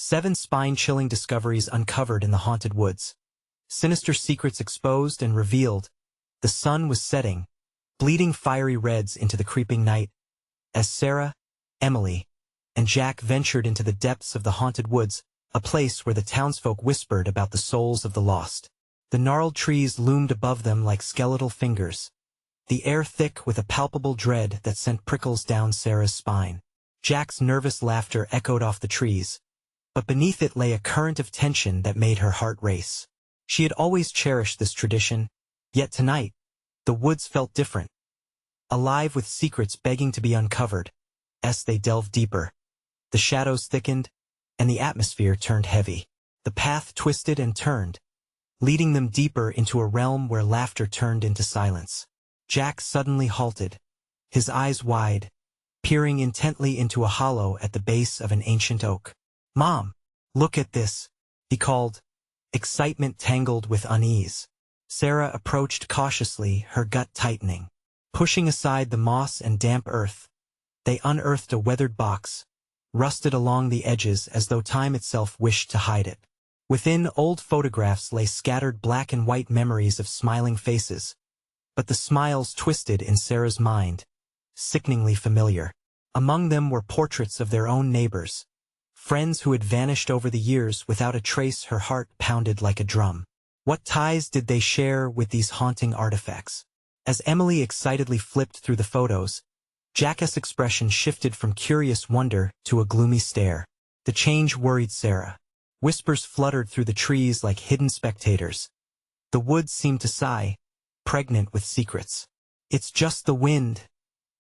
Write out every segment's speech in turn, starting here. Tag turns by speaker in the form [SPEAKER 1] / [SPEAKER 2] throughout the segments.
[SPEAKER 1] 7 spine-chilling discoveries uncovered in the haunted woods. Sinister secrets exposed and revealed. The sun was setting, bleeding fiery reds into the creeping night, as Sarah, Emily, and Jack ventured into the depths of the haunted woods, a place where the townsfolk whispered about the souls of the lost. The gnarled trees loomed above them like skeletal fingers, the air thick with a palpable dread that sent prickles down Sarah's spine. Jack's nervous laughter echoed off the trees, but beneath it lay a current of tension that made her heart race. She had always cherished this tradition, yet tonight, the woods felt different, alive with secrets begging to be uncovered. As they delved deeper, the shadows thickened, and the atmosphere turned heavy. The path twisted and turned, leading them deeper into a realm where laughter turned into silence. Jack suddenly halted, his eyes wide, peering intently into a hollow at the base of an ancient oak. "Mom, look at this," he called, excitement tangled with unease. Sarah approached cautiously, her gut tightening. Pushing aside the moss and damp earth, they unearthed a weathered box, rusted along the edges as though time itself wished to hide it. Within, old photographs lay scattered black and white memories of smiling faces, but the smiles twisted in Sarah's mind, sickeningly familiar. Among them were portraits of their own neighbors, friends who had vanished over the years without a trace. Her heart pounded like a drum. What ties did they share with these haunting artifacts? As Emily excitedly flipped through the photos, Jack's expression shifted from curious wonder to a gloomy stare. The change worried Sarah. Whispers fluttered through the trees like hidden spectators. The woods seemed to sigh, pregnant with secrets. "It's just the wind,"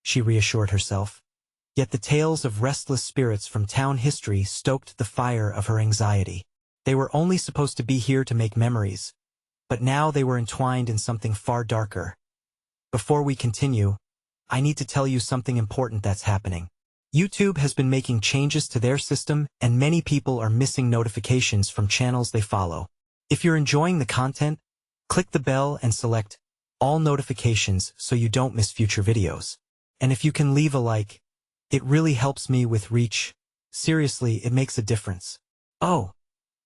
[SPEAKER 1] she reassured herself. Yet the tales of restless spirits from town history stoked the fire of her anxiety. They were only supposed to be here to make memories, but now they were entwined in something far darker. Before we continue, I need to tell you something important that's happening. YouTube has been making changes to their system, and many people are missing notifications from channels they follow. If you're enjoying the content, click the bell and select all notifications so you don't miss future videos. And if you can leave a like, it really helps me with reach. Seriously, it makes a difference. Oh,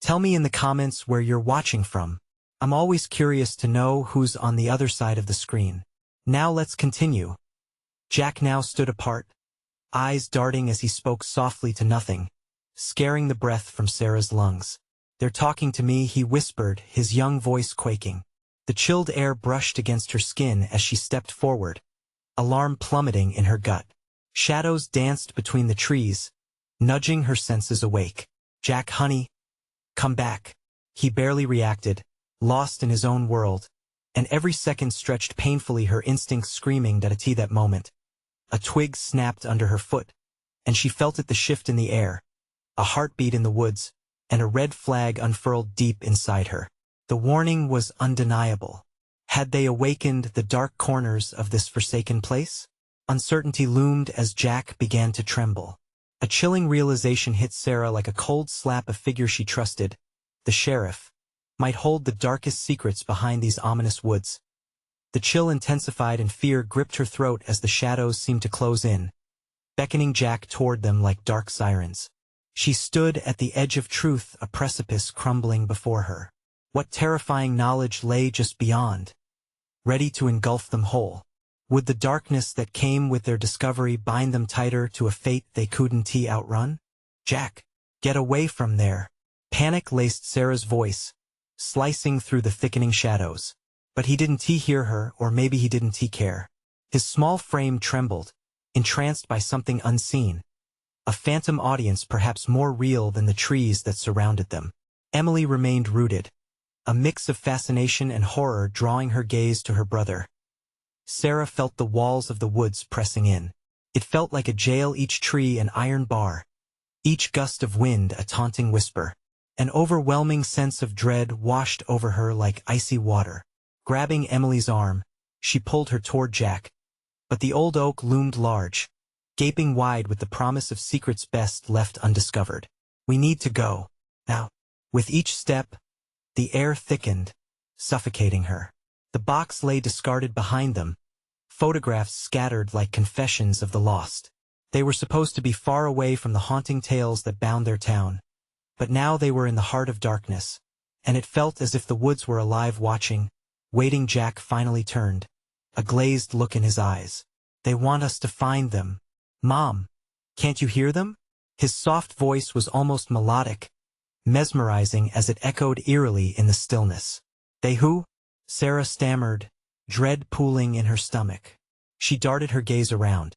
[SPEAKER 1] tell me in the comments where you're watching from. I'm always curious to know who's on the other side of the screen. Now let's continue. Jack now stood apart, eyes darting as he spoke softly to nothing, scaring the breath from Sarah's lungs. "They're talking to me," he whispered, his young voice quaking. The chilled air brushed against her skin as she stepped forward, alarm plummeting in her gut. Shadows danced between the trees, nudging her senses awake. "Jack, honey, come back." He barely reacted, lost in his own world, and every second stretched painfully, her instincts screaming that moment. A twig snapped under her foot, and she felt it, the shift in the air, a heartbeat in the woods, and a red flag unfurled deep inside her. The warning was undeniable. Had they awakened the dark corners of this forsaken place? Uncertainty loomed as Jack began to tremble. A chilling realization hit Sarah like a cold slap. A figure she trusted, the sheriff, might hold the darkest secrets behind these ominous woods. The chill intensified and fear gripped her throat as the shadows seemed to close in, beckoning Jack toward them like dark sirens. She stood at the edge of truth, a precipice crumbling before her. What terrifying knowledge lay just beyond, ready to engulf them whole? Would the darkness that came with their discovery bind them tighter to a fate they couldn't outrun? "Jack, get away from there!" Panic laced Sarah's voice, slicing through the thickening shadows. But he didn't hear her, or maybe he didn't care. His small frame trembled, entranced by something unseen, a phantom audience perhaps more real than the trees that surrounded them. Emily remained rooted, a mix of fascination and horror drawing her gaze to her brother. Sarah felt the walls of the woods pressing in. It felt like a jail, each tree an iron bar, each gust of wind a taunting whisper. An overwhelming sense of dread washed over her like icy water. Grabbing Emily's arm, she pulled her toward Jack, but the old oak loomed large, gaping wide with the promise of secrets best left undiscovered. "We need to go, now." With each step, the air thickened, suffocating her. The box lay discarded behind them, photographs scattered like confessions of the lost. They were supposed to be far away from the haunting tales that bound their town, But now they were in the heart of darkness, and it felt as if the woods were alive watching, waiting. Jack finally turned, a glazed look in his eyes. They want us to find them. Mom, can't you hear them? His soft voice was almost melodic, mesmerizing as it echoed eerily in the stillness. They who? Sarah stammered, dread pooling in her stomach. She darted her gaze around.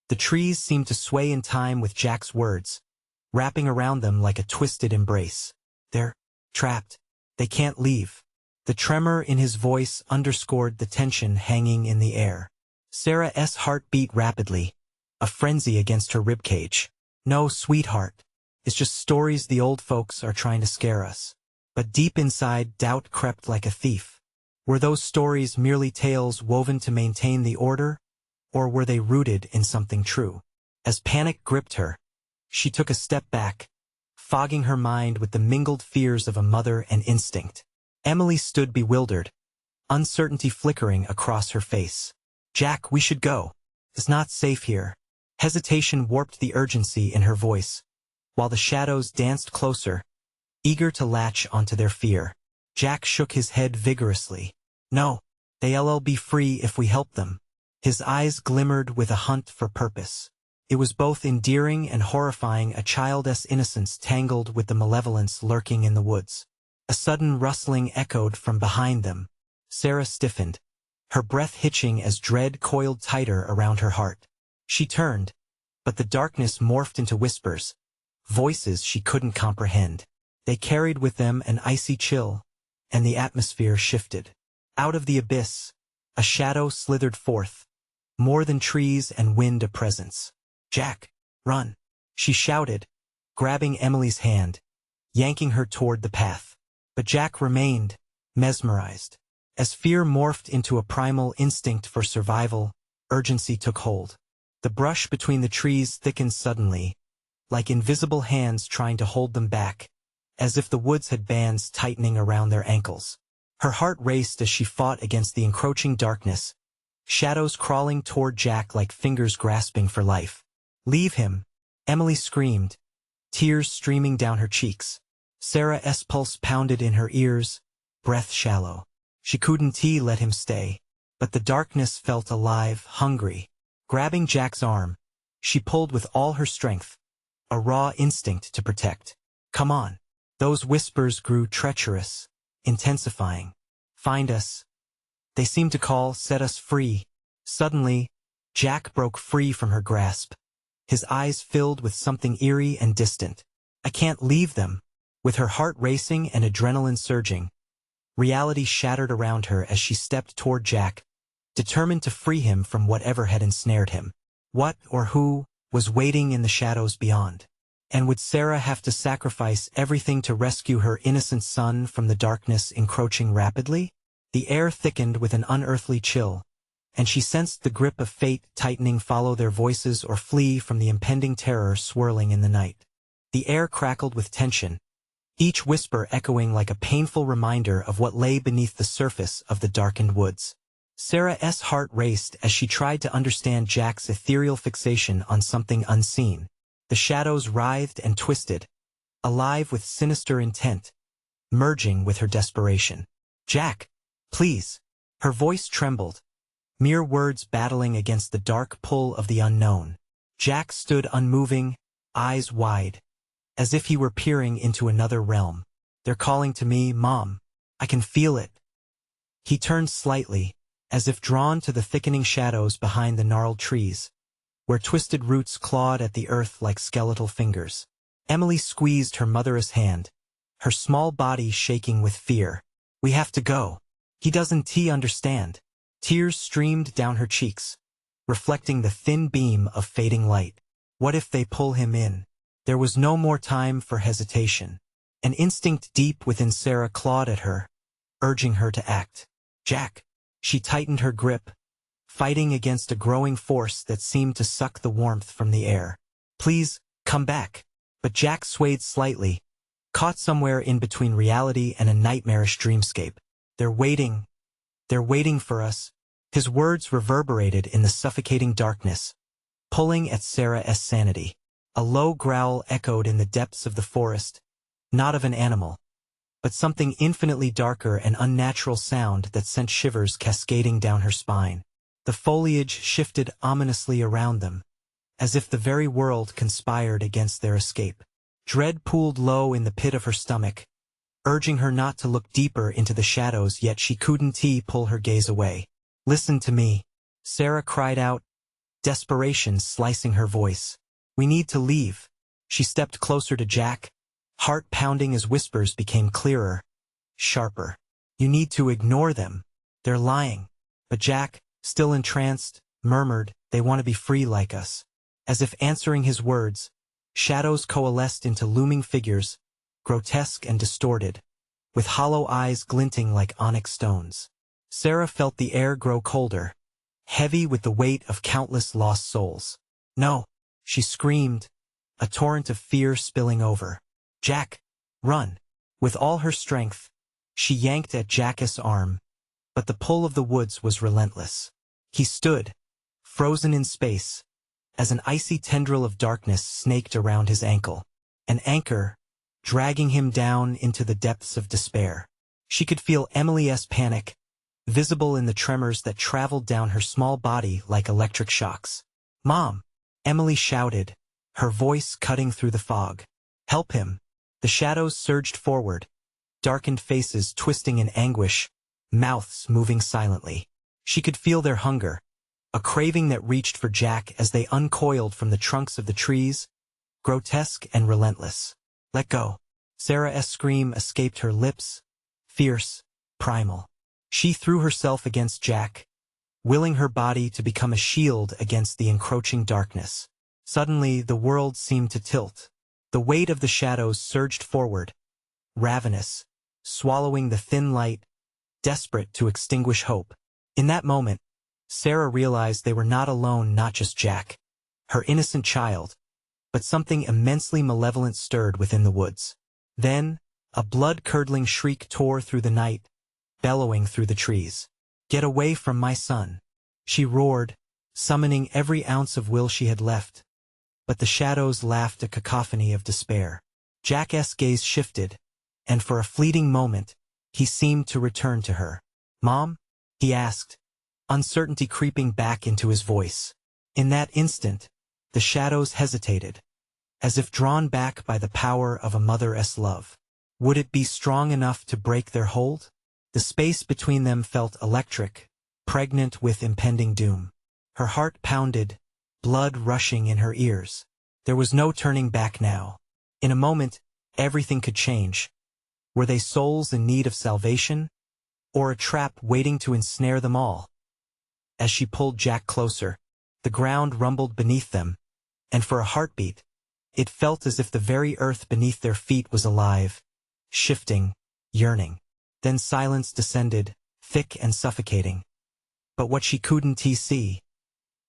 [SPEAKER 1] The trees seemed to sway in time with Jack's words, wrapping around them like a twisted embrace. They're trapped. They can't leave. The tremor in his voice underscored the tension hanging in the air. Sarah's heart beat rapidly, a frenzy against her ribcage. No, sweetheart. It's just stories the old folks are trying to scare us. But deep inside, doubt crept like a thief. Were those stories merely tales woven to maintain the order, or were they rooted in something true? As panic gripped her, she took a step back, fogging her mind with the mingled fears of a mother and instinct. Emily stood bewildered, uncertainty flickering across her face. Jack, we should go. It's not safe here. Hesitation warped the urgency in her voice, while the shadows danced closer, eager to latch onto their fear. Jack shook his head vigorously. No, they'll be free if we help them. His eyes glimmered with a hunt for purpose. It was both endearing and horrifying, a child's innocence tangled with the malevolence lurking in the woods. A sudden rustling echoed from behind them. Sarah stiffened, her breath hitching as dread coiled tighter around her heart. She turned, but the darkness morphed into whispers, voices she couldn't comprehend. They carried with them an icy chill, and the atmosphere shifted. Out of the abyss, a shadow slithered forth, more than trees and wind, a presence. Jack, run, she shouted, grabbing Emily's hand, yanking her toward the path. But Jack remained, mesmerized. As fear morphed into a primal instinct for survival, urgency took hold. The brush between the trees thickened suddenly, like invisible hands trying to hold them back, as if the woods had bands tightening around their ankles. Her heart raced as she fought against the encroaching darkness, shadows crawling toward Jack like fingers grasping for life. Leave him, Emily screamed, tears streaming down her cheeks. Sarah's pulse pounded in her ears, breath shallow. She couldn't let him stay, but the darkness felt alive, hungry. Grabbing Jack's arm, she pulled with all her strength, a raw instinct to protect. Come on. Those whispers grew treacherous, intensifying. Find us. They seemed to call, set us free. Suddenly, Jack broke free from her grasp. His eyes filled with something eerie and distant. I can't leave them. With her heart racing and adrenaline surging, reality shattered around her as she stepped toward Jack, determined to free him from whatever had ensnared him. What or who was waiting in the shadows beyond? And would Sarah have to sacrifice everything to rescue her innocent son from the darkness encroaching rapidly? The air thickened with an unearthly chill, and she sensed the grip of fate tightening. Follow their voices or flee from the impending terror swirling in the night. The air crackled with tension, each whisper echoing like a painful reminder of what lay beneath the surface of the darkened woods. Sarah's heart raced as she tried to understand Jack's ethereal fixation on something unseen. The shadows writhed and twisted, alive with sinister intent, merging with her desperation. Jack, please. Her voice trembled, mere words battling against the dark pull of the unknown. Jack stood unmoving, eyes wide, as if he were peering into another realm. They're calling to me, Mom. I can feel it. He turned slightly, as if drawn to the thickening shadows behind the gnarled trees, where twisted roots clawed at the earth like skeletal fingers. Emily squeezed her mother's hand, her small body shaking with fear. We have to go. He doesn't understand. Tears streamed down her cheeks, reflecting the thin beam of fading light. What if they pull him in? There was no more time for hesitation. An instinct deep within Sarah clawed at her, urging her to act. Jack. She tightened her grip, fighting against a growing force that seemed to suck the warmth from the air. Please, come back. But Jack swayed slightly, caught somewhere in between reality and a nightmarish dreamscape. They're waiting for us. His words reverberated in the suffocating darkness, pulling at Sarah's sanity. A low growl echoed in the depths of the forest, not of an animal, but something infinitely darker and unnatural sound that sent shivers cascading down her spine. The foliage shifted ominously around them, as if the very world conspired against their escape. Dread pooled low in the pit of her stomach, urging her not to look deeper into the shadows, yet she couldn't pull her gaze away. "Listen to me," Sarah cried out, desperation slicing her voice. "We need to leave." She stepped closer to Jack, heart pounding as whispers became clearer, sharper. "You need to ignore them. They're lying." But Jack, still entranced, murmured, "They want to be free like us." As if answering his words, shadows coalesced into looming figures, grotesque and distorted, with hollow eyes glinting like onyx stones. Sarah felt the air grow colder, heavy with the weight of countless lost souls. "No!" she screamed, a torrent of fear spilling over. "Jack, run!" With all her strength, she yanked at Jack's arm, but the pull of the woods was relentless. He stood, frozen in space, as an icy tendril of darkness snaked around his ankle, an anchor, dragging him down into the depths of despair. She could feel Emily's panic, visible in the tremors that traveled down her small body like electric shocks. "Mom!" Emily shouted, her voice cutting through the fog. "Help him!" The shadows surged forward, darkened faces twisting in anguish, mouths moving silently. She could feel their hunger, a craving that reached for Jack as they uncoiled from the trunks of the trees, grotesque and relentless. "Let go." Sarah's scream escaped her lips, fierce, primal. She threw herself against Jack, willing her body to become a shield against the encroaching darkness. Suddenly, the world seemed to tilt. The weight of the shadows surged forward, ravenous, swallowing the thin light, desperate to extinguish hope. In that moment, Sarah realized they were not alone, not just Jack, her innocent child, but something immensely malevolent stirred within the woods. Then, a blood-curdling shriek tore through the night, bellowing through the trees. "Get away from my son!" she roared, summoning every ounce of will she had left. But the shadows laughed a cacophony of despair. Jack's gaze shifted, and for a fleeting moment, he seemed to return to her. "Mom?" he asked, uncertainty creeping back into his voice. In that instant, the shadows hesitated, as if drawn back by the power of a mother's love. Would it be strong enough to break their hold? The space between them felt electric, pregnant with impending doom. Her heart pounded, blood rushing in her ears. There was no turning back now. In a moment, everything could change. Were they souls in need of salvation, or a trap waiting to ensnare them all? As she pulled Jack closer, the ground rumbled beneath them, and for a heartbeat, it felt as if the very earth beneath their feet was alive, shifting, yearning. Then silence descended, thick and suffocating. But what she couldn't see,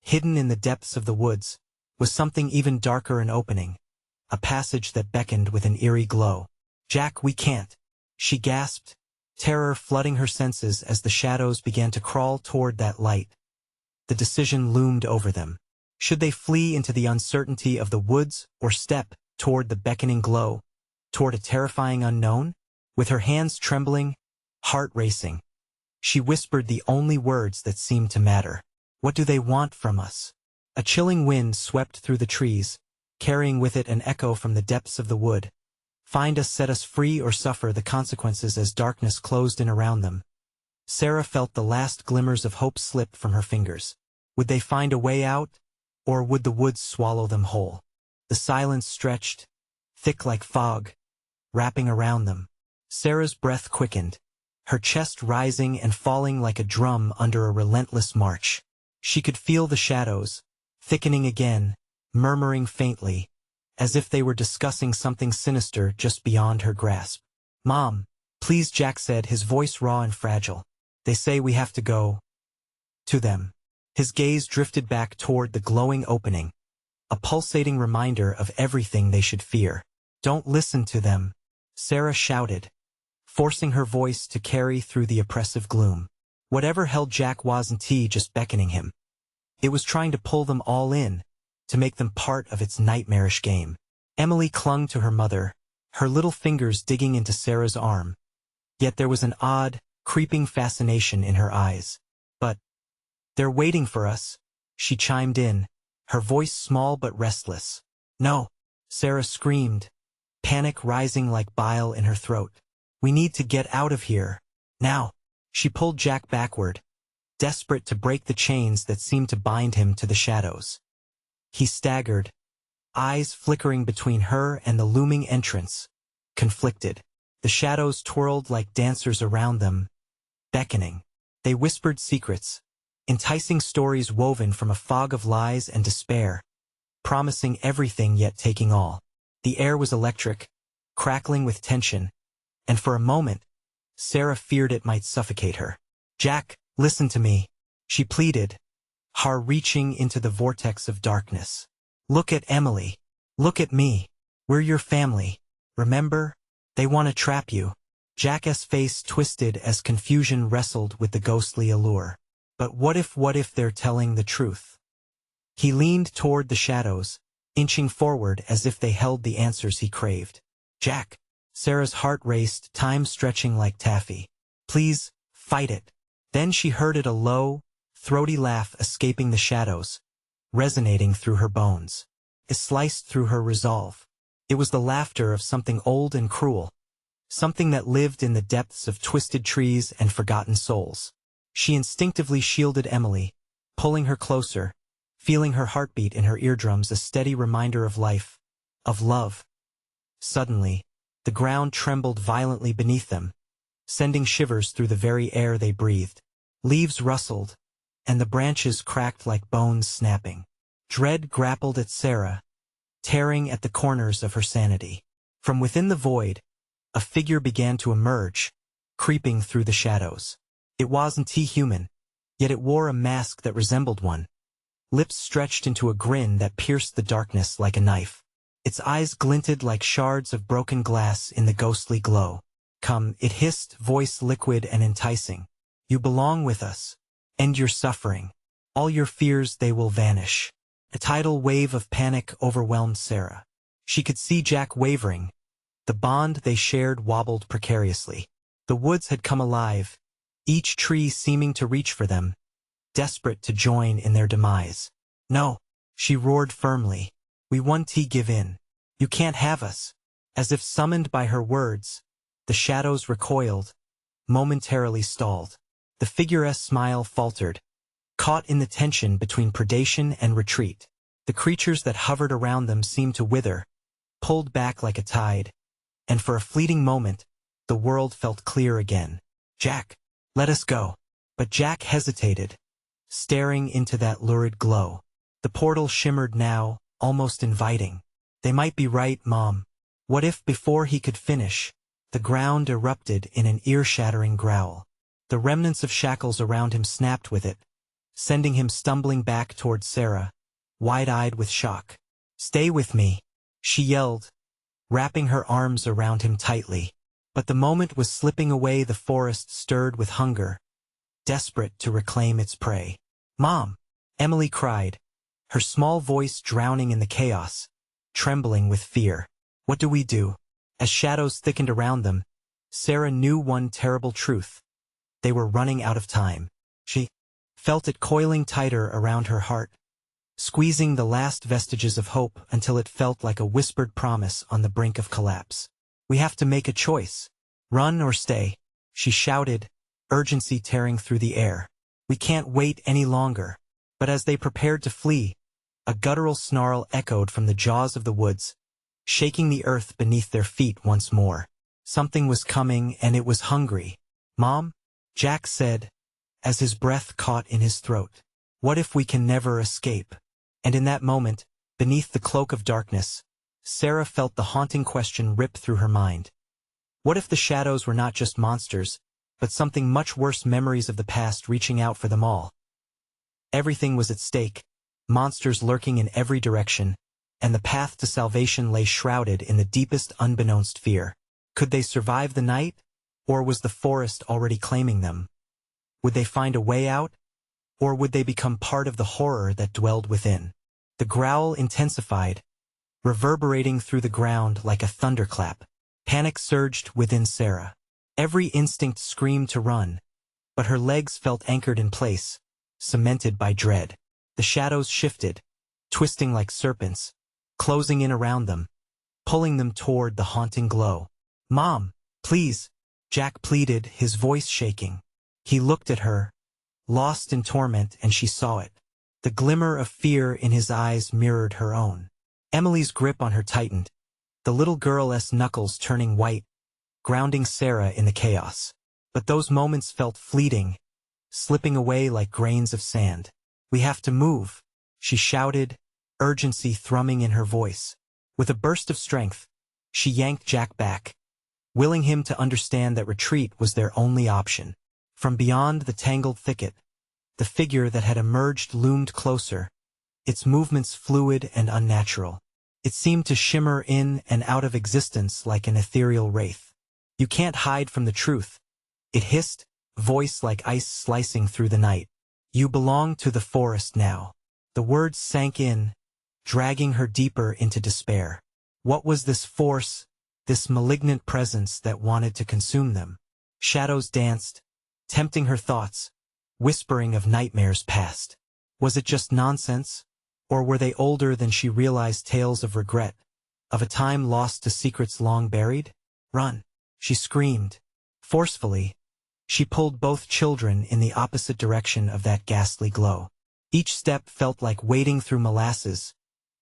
[SPEAKER 1] hidden in the depths of the woods, was something even darker, an opening, a passage that beckoned with an eerie glow. "Jack, we can't," she gasped, terror flooding her senses as the shadows began to crawl toward that light. The decision loomed over them. Should they flee into the uncertainty of the woods or step toward the beckoning glow, toward a terrifying unknown? With her hands trembling, heart racing, she whispered the only words that seemed to matter. "What do they want from us?" A chilling wind swept through the trees, carrying with it an echo from the depths of the wood. "Find us, set us free, or suffer the consequences." As darkness closed in around them, Sarah felt the last glimmers of hope slip from her fingers. Would they find a way out, or would the woods swallow them whole? The silence stretched, thick like fog, wrapping around them. Sarah's breath quickened, her chest rising and falling like a drum under a relentless march. She could feel the shadows, thickening again, murmuring faintly, as if they were discussing something sinister just beyond her grasp. "Mom, please," Jack said, his voice raw and fragile. "They say we have to go to them." His gaze drifted back toward the glowing opening, a pulsating reminder of everything they should fear. "Don't listen to them," Sarah shouted, forcing her voice to carry through the oppressive gloom. Whatever held Jack wasn't just beckoning him. It was trying to pull them all in, to make them part of its nightmarish game. Emily clung to her mother, her little fingers digging into Sarah's arm. Yet there was an odd, creeping fascination in her eyes. "But they're waiting for us," she chimed in, her voice small but restless. "No," Sarah screamed, panic rising like bile in her throat. "We need to get out of here. Now." She pulled Jack backward, desperate to break the chains that seemed to bind him to the shadows. He staggered, eyes flickering between her and the looming entrance, conflicted. The shadows twirled like dancers around them, beckoning. They whispered secrets, enticing stories woven from a fog of lies and despair, promising everything yet taking all. The air was electric, crackling with tension, and for a moment, Sarah feared it might suffocate her. "Jack, listen to me," she pleaded, heart reaching into the vortex of darkness. "Look at Emily. Look at me. We're your family. Remember? They want to trap you." Jack's face twisted as confusion wrestled with the ghostly allure. But what if they're telling the truth? He leaned toward the shadows, inching forward as if they held the answers he craved. "Jack." Sarah's heart raced, time stretching like taffy. "Please, fight it." Then she heard it, a low, throaty laugh escaping the shadows, resonating through her bones. It sliced through her resolve. It was the laughter of something old and cruel, something that lived in the depths of twisted trees and forgotten souls. She instinctively shielded Emily, pulling her closer, feeling her heartbeat in her eardrums, a steady reminder of life, of love. Suddenly, the ground trembled violently beneath them, sending shivers through the very air they breathed. Leaves rustled, and the branches cracked like bones snapping. Dread grappled at Sarah, tearing at the corners of her sanity. From within the void, a figure began to emerge, creeping through the shadows. It wasn't human, yet it wore a mask that resembled one. Lips stretched into a grin that pierced the darkness like a knife. Its eyes glinted like shards of broken glass in the ghostly glow. "Come," it hissed, voice liquid and enticing. "You belong with us. End your suffering. All your fears, they will vanish." A tidal wave of panic overwhelmed Sarah. She could see Jack wavering. The bond they shared wobbled precariously. The woods had come alive, each tree seeming to reach for them, desperate to join in their demise. "No," she roared firmly. "We won't give in. You can't have us." As if summoned by her words, the shadows recoiled, momentarily stalled. The figure's smile faltered, caught in the tension between predation and retreat. The creatures that hovered around them seemed to wither, pulled back like a tide, and for a fleeting moment, the world felt clear again. "Jack, let us go." But Jack hesitated, staring into that lurid glow. The portal shimmered now, almost inviting. "They might be right, Mom." What if, before he could finish, the ground erupted in an ear-shattering growl? The remnants of shackles around him snapped with it, sending him stumbling back toward Sarah, wide-eyed with shock. "Stay with me," she yelled, wrapping her arms around him tightly. But the moment was slipping away. The forest stirred with hunger, desperate to reclaim its prey. "Mom!" Emily cried, her small voice drowning in the chaos, trembling with fear. "What do we do?" As shadows thickened around them, Sarah knew one terrible truth. They were running out of time. She felt it coiling tighter around her heart, squeezing the last vestiges of hope until it felt like a whispered promise on the brink of collapse. "We have to make a choice. Run or stay," she shouted, urgency tearing through the air. "We can't wait any longer." But as they prepared to flee, a guttural snarl echoed from the jaws of the woods, shaking the earth beneath their feet once more. Something was coming, and it was hungry. "Mom," Jack said, as his breath caught in his throat, "what if we can never escape?" And in that moment, beneath the cloak of darkness, Sarah felt the haunting question rip through her mind. What if the shadows were not just monsters, but something much worse, memories of the past reaching out for them all? Everything was at stake, monsters lurking in every direction, and the path to salvation lay shrouded in the deepest unbeknownst fear. Could they survive the night, or was the forest already claiming them? Would they find a way out, or would they become part of the horror that dwelled within? The growl intensified, reverberating through the ground like a thunderclap. Panic surged within Sarah. Every instinct screamed to run, but her legs felt anchored in place, cemented by dread. The shadows shifted, twisting like serpents, closing in around them, pulling them toward the haunting glow. "Mom, please," Jack pleaded, his voice shaking. He looked at her, lost in torment, and she saw it. The glimmer of fear in his eyes mirrored her own. Emily's grip on her tightened, the little girl's knuckles turning white, grounding Sarah in the chaos. But those moments felt fleeting, slipping away like grains of sand. "We have to move," she shouted, urgency thrumming in her voice. With a burst of strength, she yanked Jack back, willing him to understand that retreat was their only option. From beyond the tangled thicket, the figure that had emerged loomed closer, its movements fluid and unnatural. It seemed to shimmer in and out of existence like an ethereal wraith. "You can't hide from the truth," it hissed, voice like ice slicing through the night. "You belong to the forest now." The words sank in, dragging her deeper into despair. What was this force, this malignant presence that wanted to consume them? Shadows danced, tempting her thoughts, whispering of nightmares past. Was it just nonsense? Or were they older than she realized, tales of regret, of a time lost to secrets long buried? "Run!" she screamed. Forcefully, she pulled both children in the opposite direction of that ghastly glow. Each step felt like wading through molasses,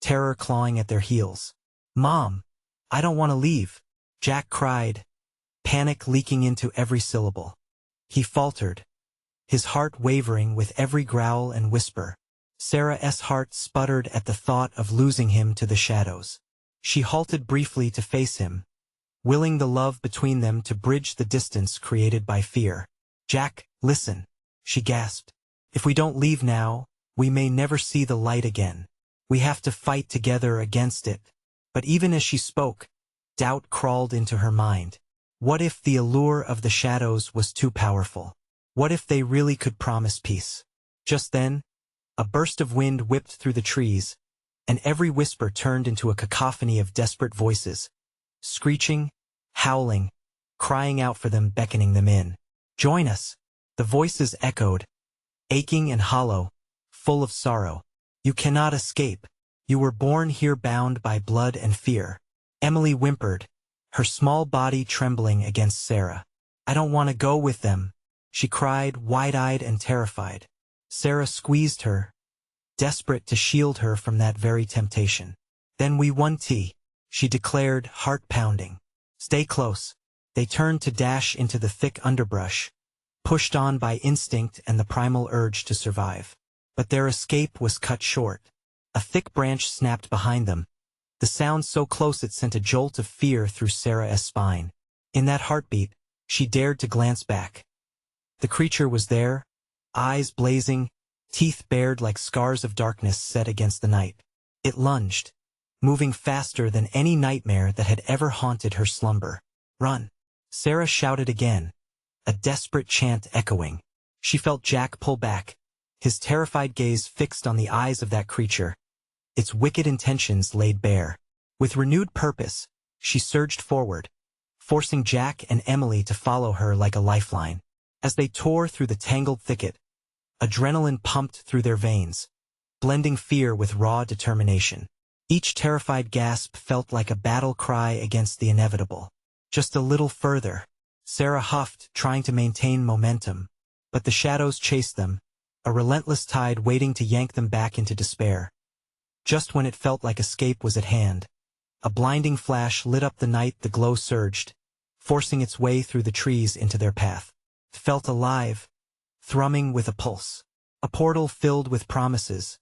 [SPEAKER 1] terror clawing at their heels. "Mom, I don't want to leave," Jack cried, panic leaking into every syllable. He faltered, his heart wavering with every growl and whisper. Sarah's heart sputtered at the thought of losing him to the shadows. She halted briefly to face him, willing the love between them to bridge the distance created by fear. "Jack, listen," she gasped. "If we don't leave now, we may never see the light again. We have to fight together against it." But even as she spoke, doubt crawled into her mind. What if the allure of the shadows was too powerful? What if they really could promise peace? Just then, a burst of wind whipped through the trees, and every whisper turned into a cacophony of desperate voices, screeching, howling, crying out for them, beckoning them in. "Join us!" The voices echoed, aching and hollow, full of sorrow. "You cannot escape. You were born here bound by blood and fear." Emily whimpered, her small body trembling against Sarah. "I don't want to go with them," she cried, wide-eyed and terrified. Sarah squeezed her, desperate to shield her from that very temptation. "Then we want tea," she declared, heart pounding. "Stay close." They turned to dash into the thick underbrush, pushed on by instinct and the primal urge to survive. But their escape was cut short. A thick branch snapped behind them, the sound so close it sent a jolt of fear through Sarah's spine. In that heartbeat, she dared to glance back. The creature was there, eyes blazing, teeth bared like scars of darkness set against the night. It lunged, moving faster than any nightmare that had ever haunted her slumber. "Run!" Sarah shouted again, a desperate chant echoing. She felt Jack pull back, his terrified gaze fixed on the eyes of that creature, its wicked intentions laid bare. With renewed purpose, she surged forward, forcing Jack and Emily to follow her like a lifeline. As they tore through the tangled thicket, adrenaline pumped through their veins, blending fear with raw determination. Each terrified gasp felt like a battle cry against the inevitable. Just a little further, Sarah huffed, trying to maintain momentum, but the shadows chased them, a relentless tide waiting to yank them back into despair. Just when it felt like escape was at hand, a blinding flash lit up the night. The glow surged, forcing its way through the trees into their path. It felt alive, thrumming with a pulse. A portal filled with promises,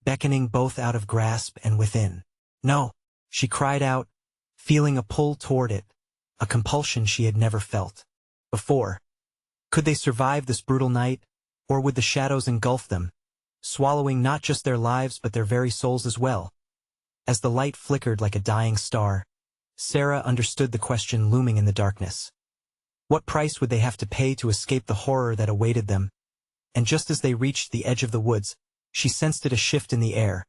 [SPEAKER 1] beckoning both out of grasp and within. "No!" she cried out, feeling a pull toward it, a compulsion she had never felt before. Could they survive this brutal night, or would the shadows engulf them, swallowing not just their lives but their very souls as well? As the light flickered like a dying star, Sarah understood the question looming in the darkness. What price would they have to pay to escape the horror that awaited them? And just as they reached the edge of the woods, she sensed a shift in the air,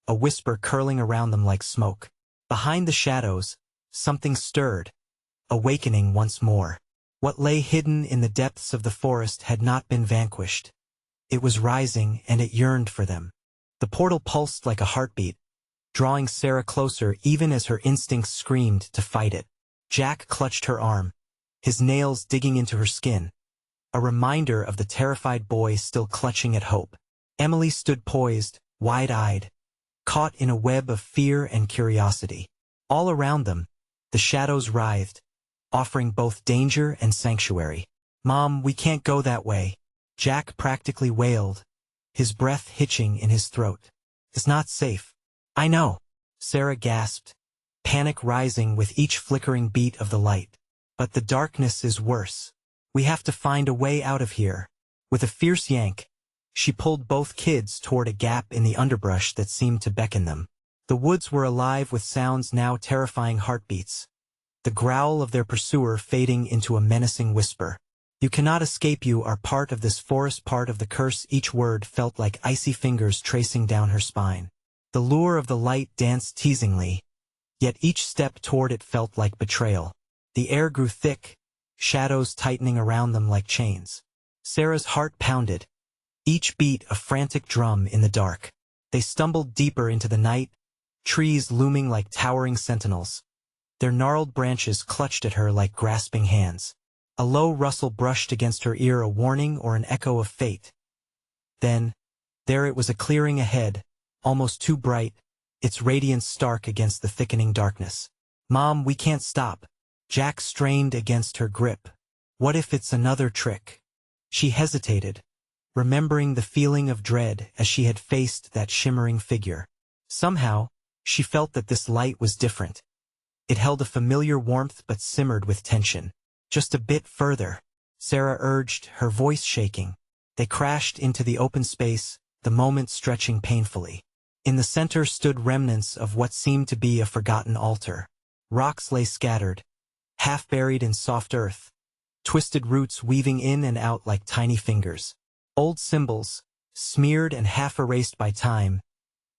[SPEAKER 1] a whisper curling around them like smoke. Behind the shadows, something stirred, awakening once more. What lay hidden in the depths of the forest had not been vanquished. It was rising, and it yearned for them. The portal pulsed like a heartbeat, drawing Sarah closer even as her instincts screamed to fight it. Jack clutched her arm, his nails digging into her skin, a reminder of the terrified boy still clutching at hope. Emily stood poised, wide-eyed, caught in a web of fear and curiosity. All around them, the shadows writhed, offering both danger and sanctuary. "Mom, we can't go that way," Jack practically wailed, his breath hitching in his throat. "It's not safe." "I know," Sarah gasped, panic rising with each flickering beat of the light. "But the darkness is worse. We have to find a way out of here." With a fierce yank, she pulled both kids toward a gap in the underbrush that seemed to beckon them. The woods were alive with sounds now terrifying heartbeats, the growl of their pursuer fading into a menacing whisper. "You cannot escape. You are part of this forest, part of the curse." Each word felt like icy fingers tracing down her spine. The lure of the light danced teasingly, yet each step toward it felt like betrayal. The air grew thick, shadows tightening around them like chains. Sarah's heart pounded, each beat a frantic drum in the dark. They stumbled deeper into the night, trees looming like towering sentinels. Their gnarled branches clutched at her like grasping hands. A low rustle brushed against her ear, a warning or an echo of fate. Then, there it was, a clearing ahead, almost too bright, its radiance stark against the thickening darkness. "Mom, we can't stop." Jack strained against her grip. "What if it's another trick?" She hesitated, remembering the feeling of dread as she had faced that shimmering figure. Somehow, she felt that this light was different. It held a familiar warmth but simmered with tension. "Just a bit further," Sarah urged, her voice shaking. They crashed into the open space, the moment stretching painfully. In the center stood remnants of what seemed to be a forgotten altar. Rocks lay scattered, half buried in soft earth, twisted roots weaving in and out like tiny fingers. Old symbols, smeared and half erased by time,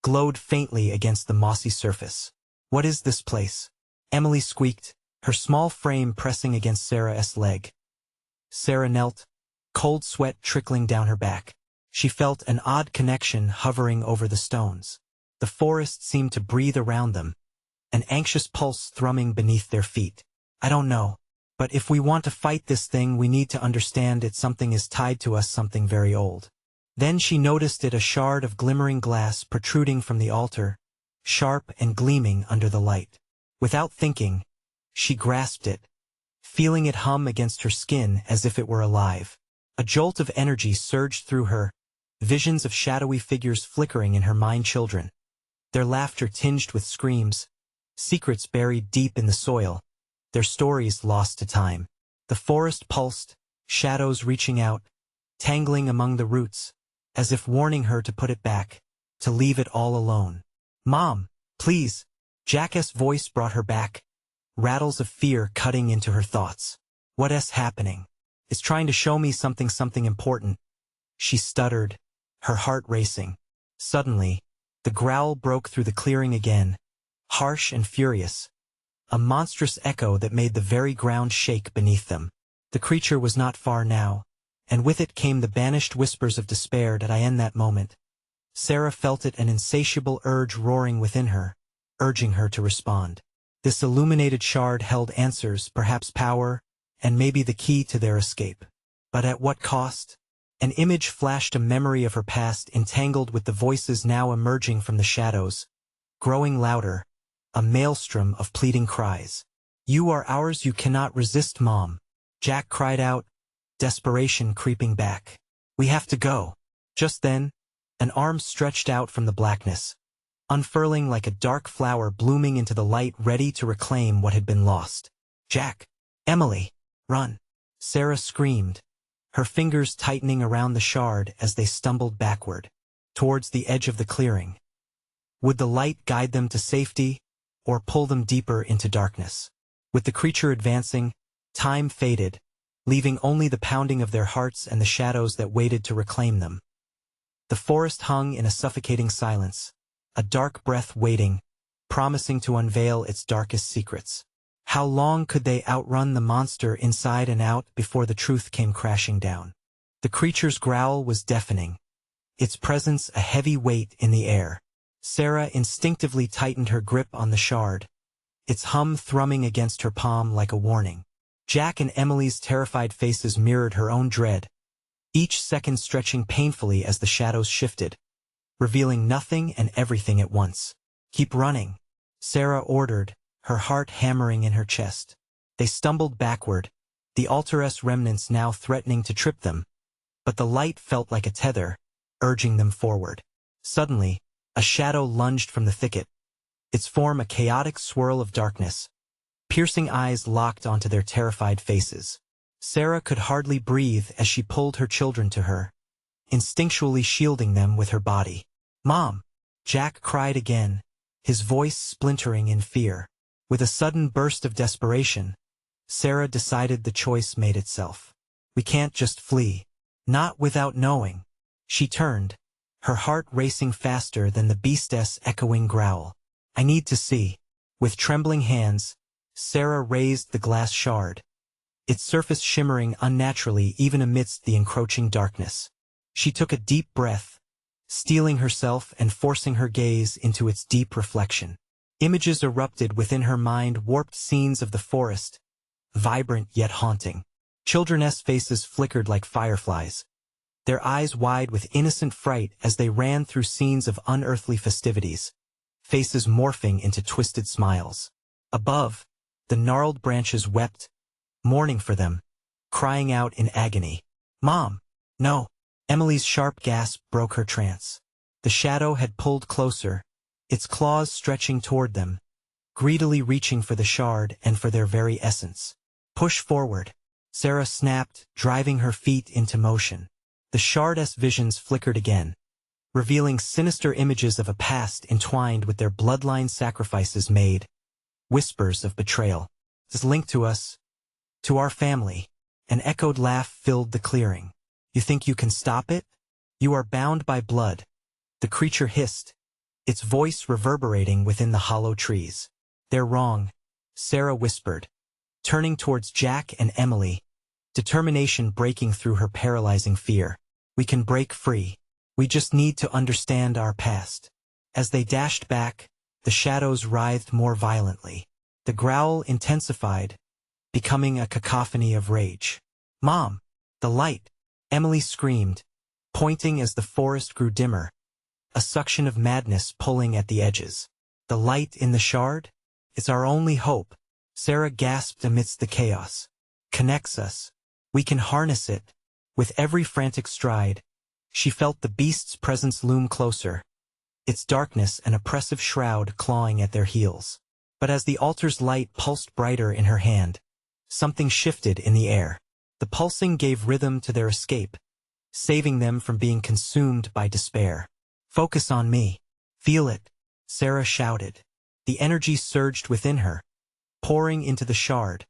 [SPEAKER 1] glowed faintly against the mossy surface. "What is this place?" Emily squeaked, her small frame pressing against Sarah's leg. Sarah knelt, cold sweat trickling down her back. She felt an odd connection hovering over the stones. The forest seemed to breathe around them, an anxious pulse thrumming beneath their feet. "I don't know. But if we want to fight this thing, we need to understand it. Something is tied to us, something very old." Then she noticed it, a shard of glimmering glass protruding from the altar, sharp and gleaming under the light. Without thinking, she grasped it, feeling it hum against her skin as if it were alive. A jolt of energy surged through her, visions of shadowy figures flickering in her mind, children, their laughter tinged with screams, secrets buried deep in the soil, their stories lost to time. The forest pulsed, shadows reaching out, tangling among the roots, as if warning her to put it back, to leave it all alone. "Mom, please." Jack's voice brought her back, rattles of fear cutting into her thoughts. "What's happening?" "It's trying to show me something important," she stuttered, her heart racing. Suddenly, the growl broke through the clearing again, harsh and furious, a monstrous echo that made the very ground shake beneath them. The creature was not far now, and with it came the banished whispers of despair. Did I end that moment? Sarah felt it, an insatiable urge roaring within her, urging her to respond. This illuminated shard held answers, perhaps power, and maybe the key to their escape. But at what cost? An image flashed, a memory of her past entangled with the voices now emerging from the shadows, growing louder, a maelstrom of pleading cries. "You are ours, you cannot resist, Mom," Jack cried out, desperation creeping back. "We have to go." Just then, an arm stretched out from the blackness, unfurling like a dark flower blooming into the light, ready to reclaim what had been lost. "Jack! Emily! Run!" Sarah screamed, her fingers tightening around the shard as they stumbled backward, towards the edge of the clearing. Would the light guide them to safety, or pull them deeper into darkness? With the creature advancing, time faded, leaving only the pounding of their hearts and the shadows that waited to reclaim them. The forest hung in a suffocating silence, a dark breath waiting, promising to unveil its darkest secrets. How long could they outrun the monster inside and out before the truth came crashing down? The creature's growl was deafening, its presence a heavy weight in the air. Sarah instinctively tightened her grip on the shard, its hum thrumming against her palm like a warning. Jack and Emily's terrified faces mirrored her own dread, each second stretching painfully as the shadows shifted, revealing nothing and everything at once. "Keep running," Sarah ordered, her heart hammering in her chest. They stumbled backward, the altaress remnants now threatening to trip them, but the light felt like a tether, urging them forward. Suddenly, a shadow lunged from the thicket, its form a chaotic swirl of darkness. Piercing eyes locked onto their terrified faces. Sarah could hardly breathe as she pulled her children to her, instinctually shielding them with her body. "Mom!" Jack cried again, his voice splintering in fear. With a sudden burst of desperation, Sarah decided the choice made itself. "We can't just flee. Not without knowing." She turned, her heart racing faster than the beast's echoing growl. "I need to see." With trembling hands, Sarah raised the glass shard, its surface shimmering unnaturally even amidst the encroaching darkness. She took a deep breath, steeling herself and forcing her gaze into its deep reflection. Images erupted within her mind, warped scenes of the forest, vibrant yet haunting. Children's faces flickered like fireflies, their eyes wide with innocent fright as they ran through scenes of unearthly festivities, faces morphing into twisted smiles. Above, the gnarled branches wept, mourning for them, crying out in agony. "Mom! No!" Emily's sharp gasp broke her trance. The shadow had pulled closer, its claws stretching toward them, greedily reaching for the shard and for their very essence. "Push forward," Sarah snapped, driving her feet into motion. The shard's visions flickered again, revealing sinister images of a past entwined with their bloodline sacrifices made, whispers of betrayal. "This linked to us, to our family." An echoed laugh filled the clearing. "You think you can stop it? You are bound by blood," the creature hissed, its voice reverberating within the hollow trees. "They're wrong," Sarah whispered, turning towards Jack and Emily, determination breaking through her paralyzing fear. "We can break free. We just need to understand our past." As they dashed back, the shadows writhed more violently. The growl intensified, becoming a cacophony of rage. "Mom! The light!" Emily screamed, pointing as the forest grew dimmer, a suction of madness pulling at the edges. "The light in the shard? It's our only hope," Sarah gasped amidst the chaos. "Connects us. We can harness it." With every frantic stride, she felt the beast's presence loom closer, its darkness an oppressive shroud clawing at their heels. But as the altar's light pulsed brighter in her hand, something shifted in the air. The pulsing gave rhythm to their escape, saving them from being consumed by despair. "Focus on me. Feel it," Sarah shouted. The energy surged within her, pouring into the shard,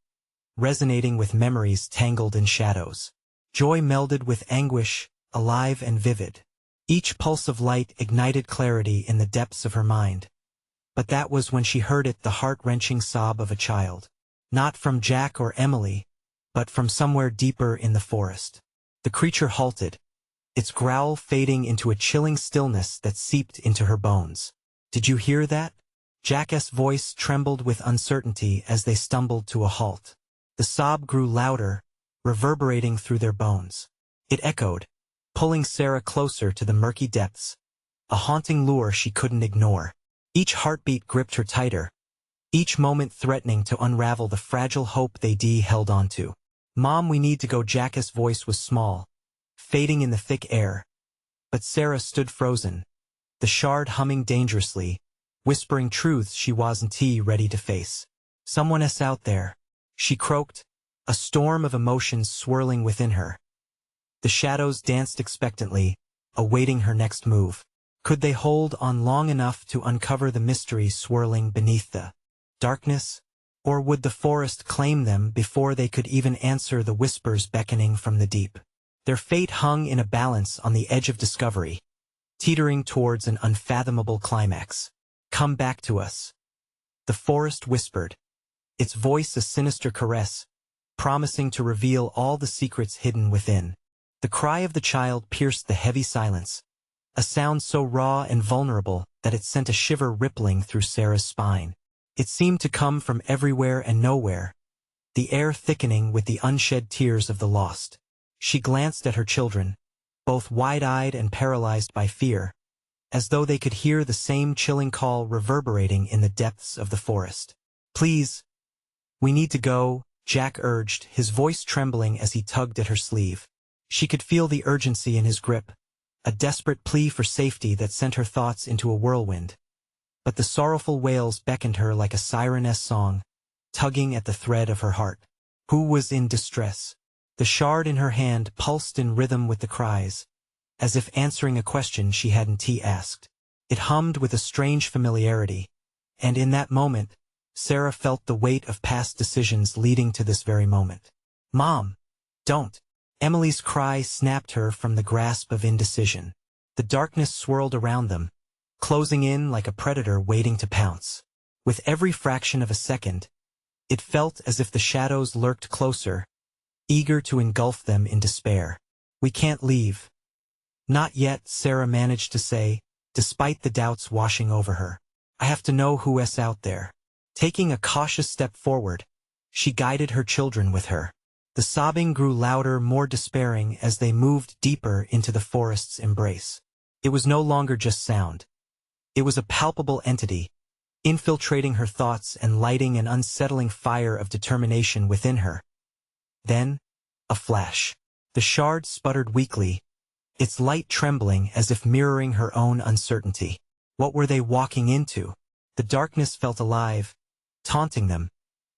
[SPEAKER 1] resonating with memories tangled in shadows. Joy melded with anguish, alive and vivid. Each pulse of light ignited clarity in the depths of her mind. But that was when she heard it, the heart-wrenching sob of a child. Not from Jack or Emily, but from somewhere deeper in the forest. The creature halted, its growl fading into a chilling stillness that seeped into her bones. "Did you hear that?" Jack's voice trembled with uncertainty as they stumbled to a halt. The sob grew louder, reverberating through their bones. It echoed, pulling Sarah closer to the murky depths, a haunting lure she couldn't ignore. Each heartbeat gripped her tighter, each moment threatening to unravel the fragile hope they held onto. "Mom, we need to go." Jack's voice was small, fading in the thick air. But Sarah stood frozen, the shard humming dangerously, whispering truths she wasn't ready to face. "Someone's out there," she croaked, a storm of emotions swirling within her. The shadows danced expectantly, awaiting her next move. Could they hold on long enough to uncover the mystery swirling beneath the darkness? Or would the forest claim them before they could even answer the whispers beckoning from the deep? Their fate hung in a balance on the edge of discovery, teetering towards an unfathomable climax. "Come back to us," the forest whispered, its voice a sinister caress, promising to reveal all the secrets hidden within. The cry of the child pierced the heavy silence, a sound so raw and vulnerable that it sent a shiver rippling through Sarah's spine. It seemed to come from everywhere and nowhere, the air thickening with the unshed tears of the lost. She glanced at her children, both wide-eyed and paralyzed by fear, as though they could hear the same chilling call reverberating in the depths of the forest. "Please, we need to go," Jack urged, his voice trembling as he tugged at her sleeve. She could feel the urgency in his grip, a desperate plea for safety that sent her thoughts into a whirlwind. But the sorrowful wails beckoned her like a siren's song, tugging at the thread of her heart. Who was in distress? The shard in her hand pulsed in rhythm with the cries, as if answering a question she hadn't asked. It hummed with a strange familiarity, and in that moment, Sarah felt the weight of past decisions leading to this very moment. "Mom, don't!" Emily's cry snapped her from the grasp of indecision. The darkness swirled around them, closing in like a predator waiting to pounce. With every fraction of a second, it felt as if the shadows lurked closer, eager to engulf them in despair. "We can't leave." "Not yet," Sarah managed to say, despite the doubts washing over her. "I have to know who's out there." Taking a cautious step forward, she guided her children with her. The sobbing grew louder, more despairing as they moved deeper into the forest's embrace. It was no longer just sound. It was a palpable entity, infiltrating her thoughts and lighting an unsettling fire of determination within her. Then, a flash. The shard sputtered weakly, its light trembling as if mirroring her own uncertainty. What were they walking into? The darkness felt alive, taunting them,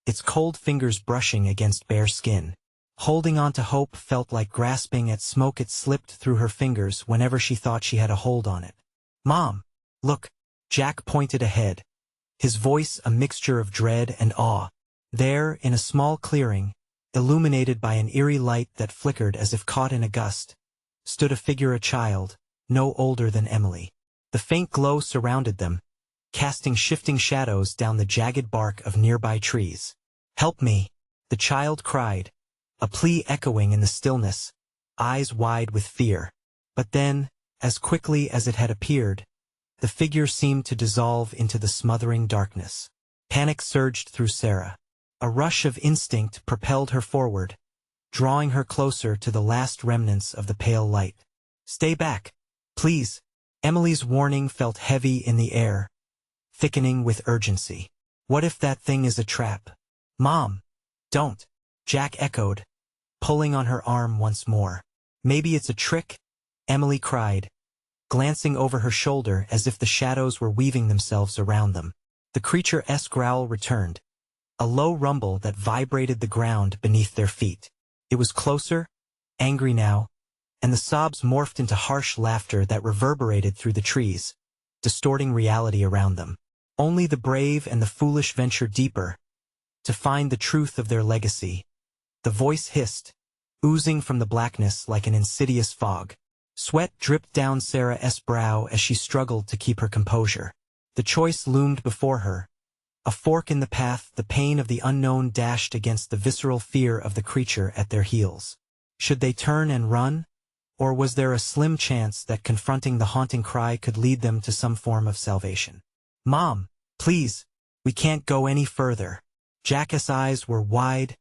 [SPEAKER 1] its cold fingers brushing against bare skin. Holding on to hope felt like grasping at smoke. It slipped through her fingers whenever she thought she had a hold on it. "Mom, look!" Jack pointed ahead, his voice a mixture of dread and awe. There, in a small clearing, illuminated by an eerie light that flickered as if caught in a gust, stood a figure, a child, no older than Emily. The faint glow surrounded them, casting shifting shadows down the jagged bark of nearby trees. "Help me!" the child cried, a plea echoing in the stillness, eyes wide with fear. But then, as quickly as it had appeared, the figure seemed to dissolve into the smothering darkness. Panic surged through Sarah. A rush of instinct propelled her forward, drawing her closer to the last remnants of the pale light. "Stay back, please!" Emily's warning felt heavy in the air, thickening with urgency. "What if that thing is a trap?" "Mom, don't!" Jack echoed, pulling on her arm once more. "Maybe it's a trick?" Emily cried, glancing over her shoulder as if the shadows were weaving themselves around them. The creature's growl returned, a low rumble that vibrated the ground beneath their feet. It was closer, angry now, and the sobs morphed into harsh laughter that reverberated through the trees, distorting reality around them. Only the brave and the foolish venture deeper, to find the truth of their legacy. The voice hissed, oozing from the blackness like an insidious fog. Sweat dripped down Sarah's brow as she struggled to keep her composure. The choice loomed before her, a fork in the path. The pain of the unknown dashed against the visceral fear of the creature at their heels. Should they turn and run? Or was there a slim chance that confronting the haunting cry could lead them to some form of salvation? "Mom, please, we can't go any further." Jack's eyes were wide,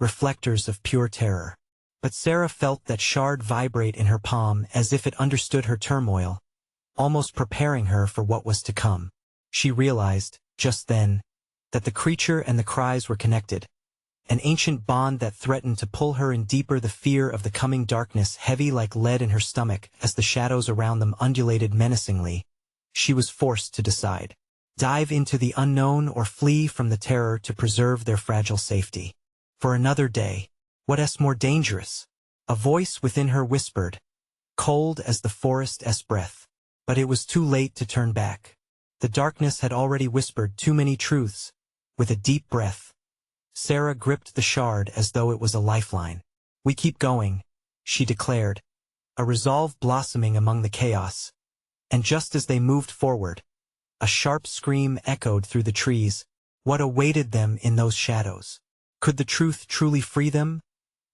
[SPEAKER 1] reflectors of pure terror. But Sarah felt that shard vibrate in her palm as if it understood her turmoil, almost preparing her for what was to come. She realized, just then, that the creature and the cries were connected, an ancient bond that threatened to pull her in deeper. The fear of the coming darkness heavy like lead in her stomach as the shadows around them undulated menacingly. She was forced to decide. Dive into the unknown or flee from the terror to preserve their fragile safety. For another day. What's more dangerous? A voice within her whispered, cold as the forest's breath. But it was too late to turn back. The darkness had already whispered too many truths. With a deep breath, Sarah gripped the shard as though it was a lifeline. "We keep going," she declared, a resolve blossoming among the chaos. And just as they moved forward, a sharp scream echoed through the trees, What awaited them in those shadows? Could the truth truly free them?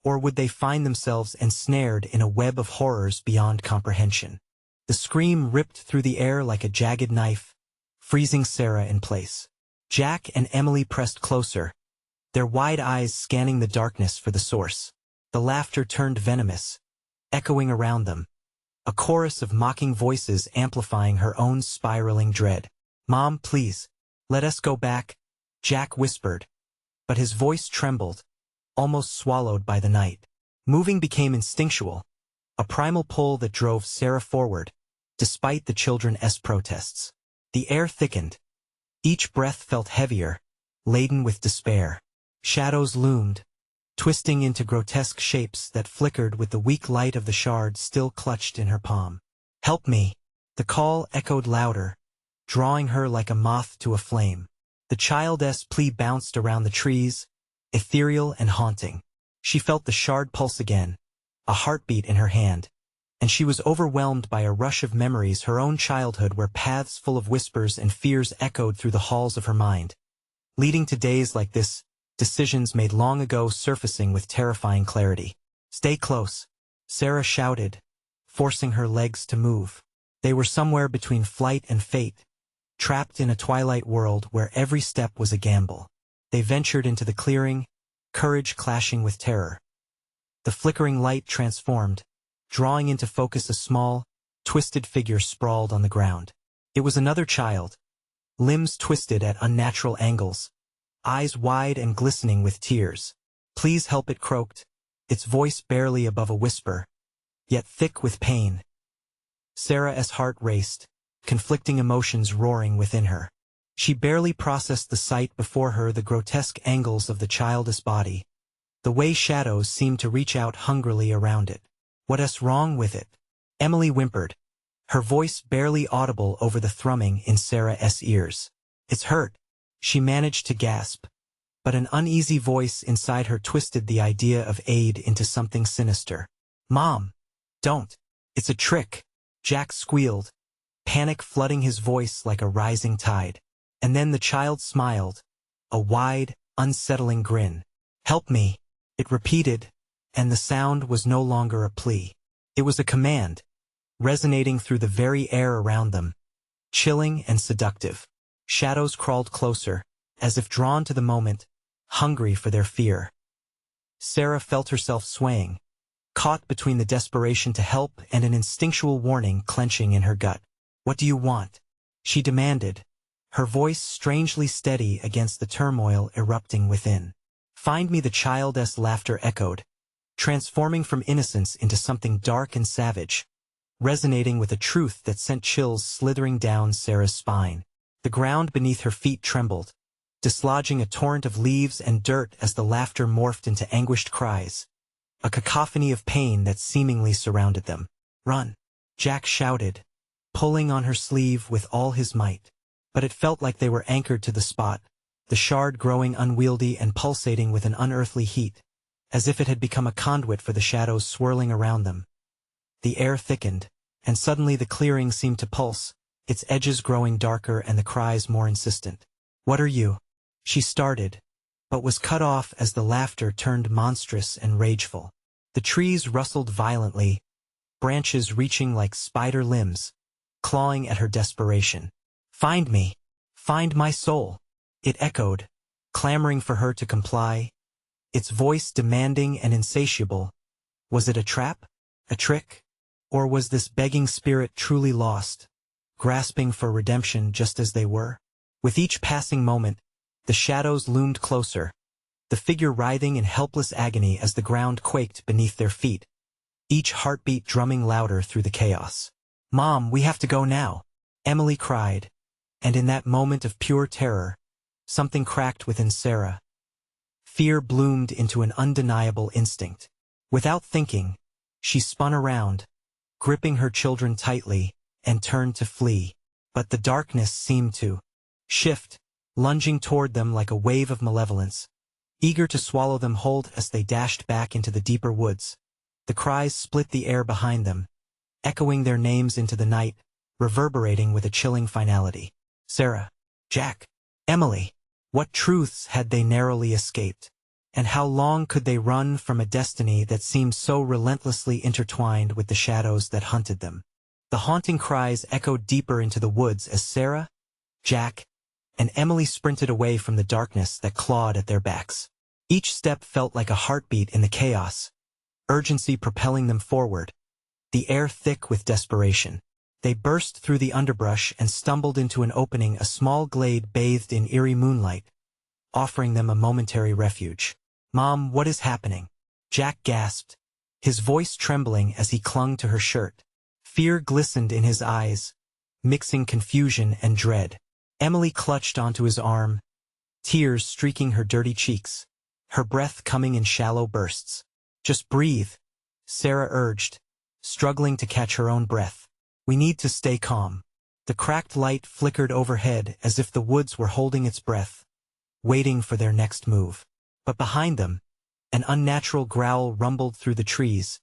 [SPEAKER 1] Or would they find themselves ensnared in a web of horrors beyond comprehension? The scream ripped through the air like a jagged knife, freezing Sarah in place. Jack and Emily pressed closer, their wide eyes scanning the darkness for the source. The laughter turned venomous, echoing around them, a chorus of mocking voices amplifying her own spiraling dread. "Mom, please, let us go back," Jack whispered, but his voice trembled, almost swallowed by the night. Moving became instinctual, a primal pull that drove Sarah forward, despite the children's protests. The air thickened. Each breath felt heavier, laden with despair. Shadows loomed, twisting into grotesque shapes that flickered with the weak light of the shard still clutched in her palm. "Help me!" The call echoed louder, drawing her like a moth to a flame. The child's plea bounced around the trees, ethereal and haunting. She felt the shard pulse again, a heartbeat in her hand, and she was overwhelmed by a rush of memories, her own childhood where paths full of whispers and fears echoed through the halls of her mind, leading to days like this, decisions made long ago surfacing with terrifying clarity. "Stay close," Sarah shouted, forcing her legs to move. They were somewhere between flight and fate, trapped in a twilight world where every step was a gamble. They ventured into the clearing, courage clashing with terror. The flickering light transformed, drawing into focus a small, twisted figure sprawled on the ground. It was another child, limbs twisted at unnatural angles, eyes wide and glistening with tears. "Please help," it croaked, its voice barely above a whisper, yet thick with pain. Sarah's heart raced, conflicting emotions roaring within her. She barely processed the sight before her, the grotesque angles of the child's body, the way shadows seemed to reach out hungrily around it. "What's wrong with it?" Emily whimpered, her voice barely audible over the thrumming in Sarah's ears. "It's hurt," she managed to gasp, but an uneasy voice inside her twisted the idea of aid into something sinister. "Mom, don't. It's a trick," Jack squealed, panic flooding his voice like a rising tide. And then the child smiled, a wide, unsettling grin. "Help me," it repeated, and the sound was no longer a plea. It was a command, resonating through the very air around them, chilling and seductive. Shadows crawled closer, as if drawn to the moment, hungry for their fear. Sarah felt herself swaying, caught between the desperation to help and an instinctual warning clenching in her gut. "What do you want?" she demanded, her voice strangely steady against the turmoil erupting within. "Find me," the child's laughter echoed, transforming from innocence into something dark and savage, resonating with a truth that sent chills slithering down Sarah's spine. The ground beneath her feet trembled, dislodging a torrent of leaves and dirt as the laughter morphed into anguished cries, a cacophony of pain that seemingly surrounded them. "Run," Jack shouted, pulling on her sleeve with all his might. But it felt like they were anchored to the spot, the shard growing unwieldy and pulsating with an unearthly heat, as if it had become a conduit for the shadows swirling around them. The air thickened, and suddenly the clearing seemed to pulse, its edges growing darker and the cries more insistent. "What are you?" she started, but was cut off as the laughter turned monstrous and rageful. The trees rustled violently, branches reaching like spider limbs, clawing at her desperation. "Find me! Find my soul!" it echoed, clamoring for her to comply, its voice demanding and insatiable. Was it a trap? A trick? Or was this begging spirit truly lost, grasping for redemption just as they were? With each passing moment, the shadows loomed closer, the figure writhing in helpless agony as the ground quaked beneath their feet, each heartbeat drumming louder through the chaos. "Mom, we have to go now," Emily cried, and in that moment of pure terror, something cracked within Sarah. Fear bloomed into an undeniable instinct. Without thinking, she spun around, gripping her children tightly, and turned to flee. But the darkness seemed to shift, lunging toward them like a wave of malevolence, eager to swallow them whole as they dashed back into the deeper woods. The cries split the air behind them, echoing their names into the night, reverberating with a chilling finality. "Sarah, Jack, Emily." What truths had they narrowly escaped? And how long could they run from a destiny that seemed so relentlessly intertwined with the shadows that hunted them? The haunting cries echoed deeper into the woods as Sarah, Jack, and Emily sprinted away from the darkness that clawed at their backs. Each step felt like a heartbeat in the chaos, urgency propelling them forward, the air thick with desperation. They burst through the underbrush and stumbled into an opening, a small glade bathed in eerie moonlight, offering them a momentary refuge. "Mom, what is happening?" Jack gasped, his voice trembling as he clung to her shirt. Fear glistened in his eyes, mixing confusion and dread. Emily clutched onto his arm, tears streaking her dirty cheeks, her breath coming in shallow bursts. "Just breathe," Sarah urged, struggling to catch her own breath. "We need to stay calm." The cracked light flickered overhead as if the woods were holding its breath, waiting for their next move. But behind them, an unnatural growl rumbled through the trees,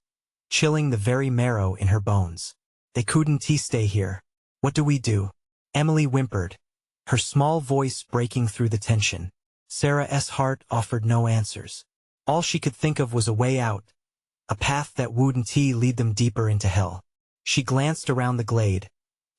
[SPEAKER 1] chilling the very marrow in her bones. "They couldn't stay here. What do we do?" Emily whimpered, her small voice breaking through the tension. Sarah's heart offered no answers. All she could think of was a way out, a path that wouldn't lead them deeper into hell. She glanced around the glade,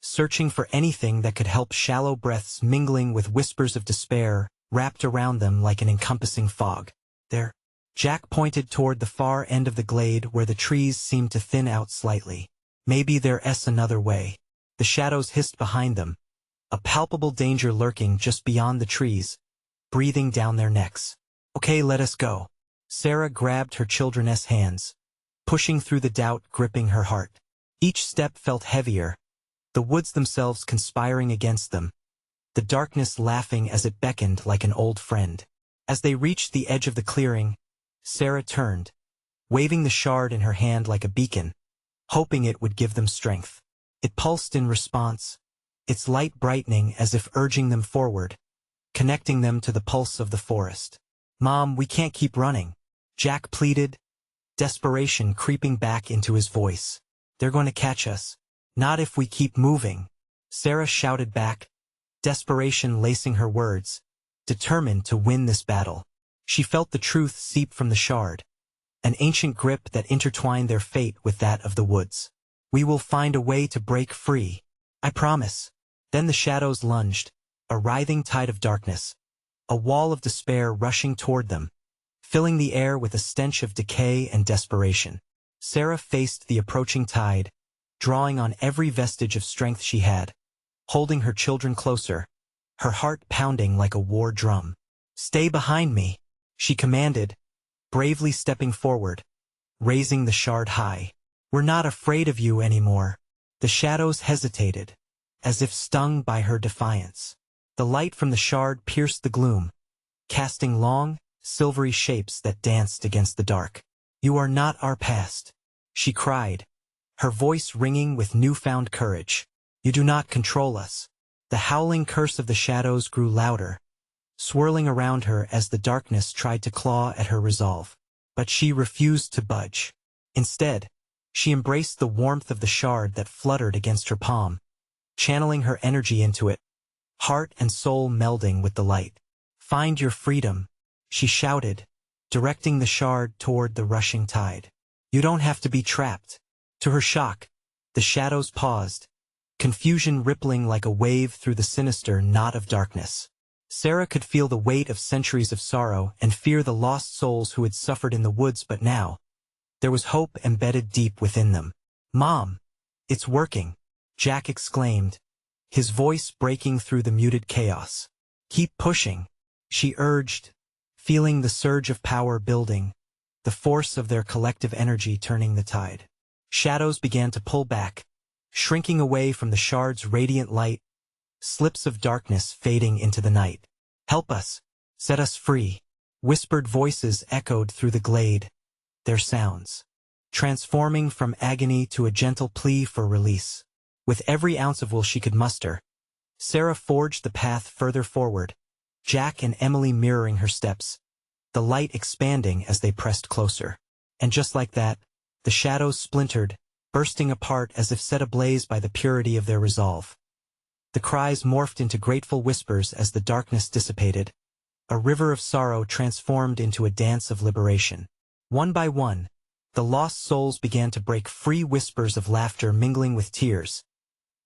[SPEAKER 1] searching for anything that could help, shallow breaths mingling with whispers of despair wrapped around them like an encompassing fog. "There." Jack pointed toward the far end of the glade where the trees seemed to thin out slightly. "Maybe there's another way." The shadows hissed behind them, a palpable danger lurking just beyond the trees, breathing down their necks. "Okay, let us go." Sarah grabbed her children's hands, pushing through the doubt gripping her heart. Each step felt heavier, the woods themselves conspiring against them, the darkness laughing as it beckoned like an old friend. As they reached the edge of the clearing, Sarah turned, waving the shard in her hand like a beacon, hoping it would give them strength. It pulsed in response, its light brightening as if urging them forward, connecting them to the pulse of the forest. "Mom, we can't keep running," Jack pleaded, desperation creeping back into his voice. "They're going to catch us." "Not if we keep moving," Sarah shouted back, desperation lacing her words, determined to win this battle. She felt the truth seep from the shard, an ancient grip that intertwined their fate with that of the woods. "We will find a way to break free. I promise." Then the shadows lunged, a writhing tide of darkness, a wall of despair rushing toward them, filling the air with a stench of decay and desperation. Sarah faced the approaching tide, drawing on every vestige of strength she had, holding her children closer, her heart pounding like a war drum. "Stay behind me," she commanded, bravely stepping forward, raising the shard high. "We're not afraid of you anymore." The shadows hesitated, as if stung by her defiance. The light from the shard pierced the gloom, casting long, silvery shapes that danced against the dark. "You are not our past," she cried, her voice ringing with newfound courage. "You do not control us." The howling curse of the shadows grew louder, swirling around her as the darkness tried to claw at her resolve. But she refused to budge. Instead, she embraced the warmth of the shard that fluttered against her palm, channeling her energy into it, heart and soul melding with the light. "Find your freedom," she shouted, directing the shard toward the rushing tide. "You don't have to be trapped." To her shock, the shadows paused, confusion rippling like a wave through the sinister knot of darkness. Sarah could feel the weight of centuries of sorrow and fear the lost souls who had suffered in the woods, but now, there was hope embedded deep within them. "Mom, it's working," Jack exclaimed, his voice breaking through the muted chaos. "Keep pushing," she urged, feeling the surge of power building, the force of their collective energy turning the tide. Shadows began to pull back, shrinking away from the shard's radiant light, slips of darkness fading into the night. "Help us, set us free," whispered voices echoed through the glade, their sounds transforming from agony to a gentle plea for release. With every ounce of will she could muster, Sarah forged the path further forward, Jack and Emily mirroring her steps, the light expanding as they pressed closer. And just like that, the shadows splintered, bursting apart as if set ablaze by the purity of their resolve. The cries morphed into grateful whispers as the darkness dissipated, a river of sorrow transformed into a dance of liberation. One by one, the lost souls began to break free, whispers of laughter mingling with tears,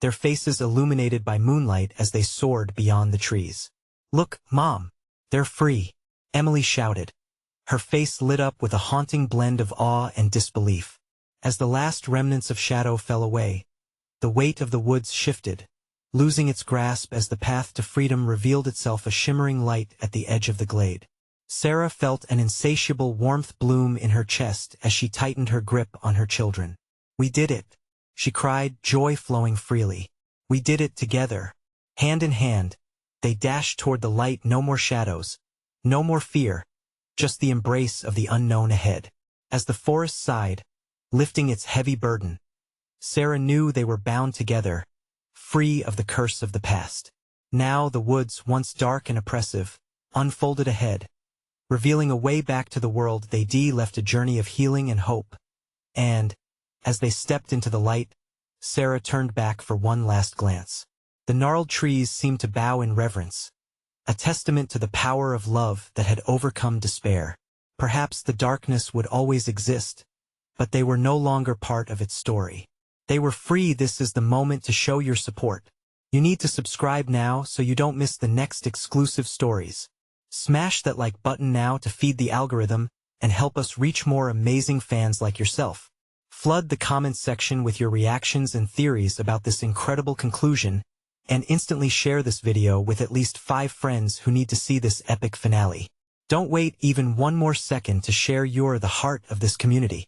[SPEAKER 1] their faces illuminated by moonlight as they soared beyond the trees. "Look, Mom! They're free!" Emily shouted. Her face lit up with a haunting blend of awe and disbelief. As the last remnants of shadow fell away, the weight of the woods shifted, losing its grasp as the path to freedom revealed itself a shimmering light at the edge of the glade. Sarah felt an insatiable warmth bloom in her chest as she tightened her grip on her children. "We did it!" she cried, joy flowing freely. "We did it together!" Hand in hand, they dashed toward the light. No more shadows, no more fear, just the embrace of the unknown ahead. As the forest sighed, lifting its heavy burden, Sarah knew they were bound together, free of the curse of the past. Now the woods, once dark and oppressive, unfolded ahead, revealing a way back to the world they left a journey of healing and hope. And, as they stepped into the light, Sarah turned back for one last glance. The gnarled trees seemed to bow in reverence, a testament to the power of love that had overcome despair. Perhaps the darkness would always exist, but they were no longer part of its story. They were free. This is the moment to show your support. You need to subscribe now so you don't miss the next exclusive stories. Smash that like button now to feed the algorithm and help us reach more amazing fans like yourself. Flood the comments section with your reactions and theories about this incredible conclusion, and instantly share this video with at least 5 friends who need to see this epic finale. Don't wait even one more second to share. You're the heart of this community.